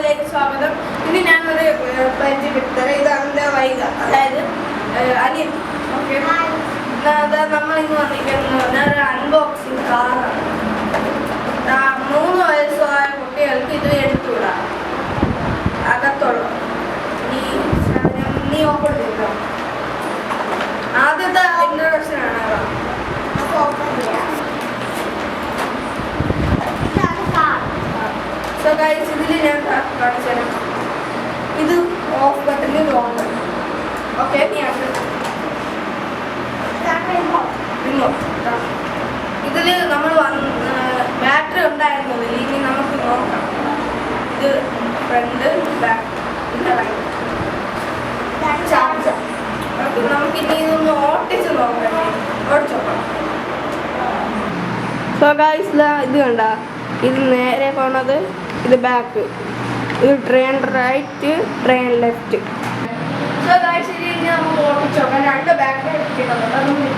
ചാനലിലേക്ക് സ്വാഗതം. ഇനി ഞാനൊരു പരിചയപ്പെടുത്തത്. ഇതാണ് എൻ്റെ വൈക, അതായത് അനിയൻ. ഓക്കെ, നമ്മളിന്ന് വന്നിരിക്കുന്നത് ഞാനൊരു അൺബോക്സിങ് കാറാണ്. 3 വയസ്സായ കുട്ടികൾക്ക് ഇത് എടുത്തുകൂടാ. അകത്തുള്ള നീ ഓപ്പൺ ചെയ്തോ. ആദ്യത്തെ ഇൻട്രൊഡക്ഷൻ ആണ്. സോ ഗൈസ്, ഇതിൽ ഞാൻ കാണിച്ചു. ഇത് ഓഫ് ബട്ടൺ, ഇത് ഓൺ ബട്ടൺ. ഓക്കെ, ഇതിൽ നമ്മൾ ബാറ്ററി ഉണ്ടായിരുന്നു. ഇനി നമുക്ക് നോക്കാം. ഇത് ഫ്രണ്ട്, ബാക്ക്, ചാർജർ. നമുക്ക് ഇനി ഇതൊന്ന് ഓട്ടിച്ച് നോക്കാം. ഓടിച്ചോക്കാം. സോ ഗൈസ്, ഇത് കണ്ട, ഇത് നേരെ പോണത്, ഇത് ബാക്ക്, ഇത് train right, train left. So guys, ഇനി നമുക്ക് ഓടിച്ചോക്കാം. 2 ബാക്ക് കിട്ടുന്നുണ്ട്.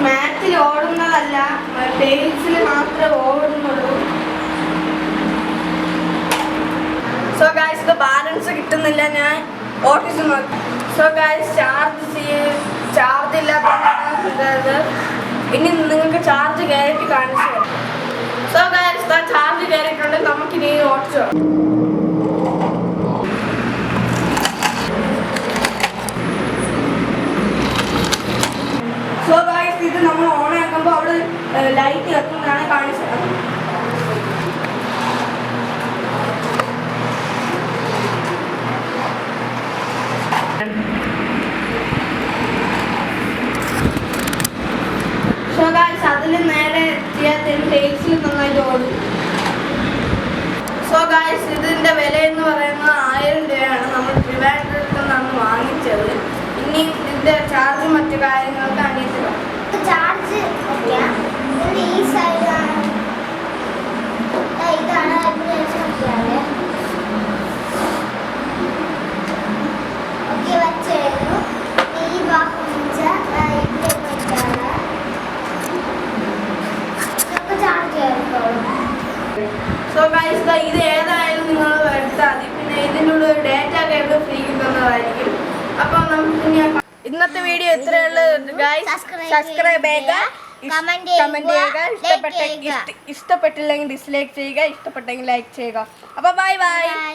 മാച്ചിൽ ഓടുന്നതല്ല, ടെയിൽസിൽ മാത്രമേ ഓടുന്നുള്ളൂ. സോ ഗൈസ്, ഇത് ബാലൻസ് കിട്ടുന്നില്ല. ഞാൻ ഓട്ടിച്ച് നോക്കി. സോ ഗൈസ്, ചാർജ് ഇല്ലാത്തത്. ഇനി നിങ്ങൾക്ക് ചാർജ് കയറിയിട്ട് കാണിച്ചു തരാം. സോ ഗൈസ്, ചാർജ് കയറിയിട്ടുണ്ട്. നമുക്കിനി ഓടിച്ചോ. സോ ഗൈസ്, ഇത് നമ്മൾ ഓൺ ആക്കുമ്പോൾ അവിടെ ലൈറ്റ് കത്തുന്നതാണ് കാണിച്ചത്. സോ ഗൈസ്, അതിൽ നേരെ ചെയ്യാത്തതിന് ടേക്സിൽ നന്നായിട്ട് ഓടും. സോ ഗൈസ്, ഇതിൻ്റെ വില എന്ന് പറയുന്നത് 1000 രൂപയാണ്. നമ്മൾ ട്രിവാൻഡ്രത്തിൽ നിന്നാണ് വാങ്ങിച്ചത്. ഇനി ഇതിൻ്റെ ചാർജ് മറ്റു കാര്യങ്ങൾക്ക് അനിയത്തില്ല. ചാർജ് ഈ സൈഡാണ്. ഇതാണ് ഓക്കെ വച്ചായിരുന്നു. ഈ ഭാഗം ചാർജ് ആയിരിക്കും. സോ ഗൈസ്, ഇത് ഏതായാലും നിങ്ങൾ എടുത്താൽ മതി. പിന്നെ ഇതിൻ്റെ ഉള്ള ഡേറ്റ കേബിൾ ഫ്രീ കിട്ടുന്നതായിരിക്കും. അപ്പം നമുക്ക് ഇന്നത്തെ വീഡിയോ ഇത്രയുള്ളൂ ഗൈസ്. സബ്സ്ക്രൈബ് ചെയ്യുക, കമന്റ് ചെയ്യുക. ഇഷ്ടപ്പെട്ടില്ലെങ്കിൽ ഡിസ്ലൈക്ക് ചെയ്യുക, ഇഷ്ടപ്പെട്ടെങ്കിൽ ലൈക്ക് ചെയ്യുക. അപ്പോൾ ബൈ ബൈ.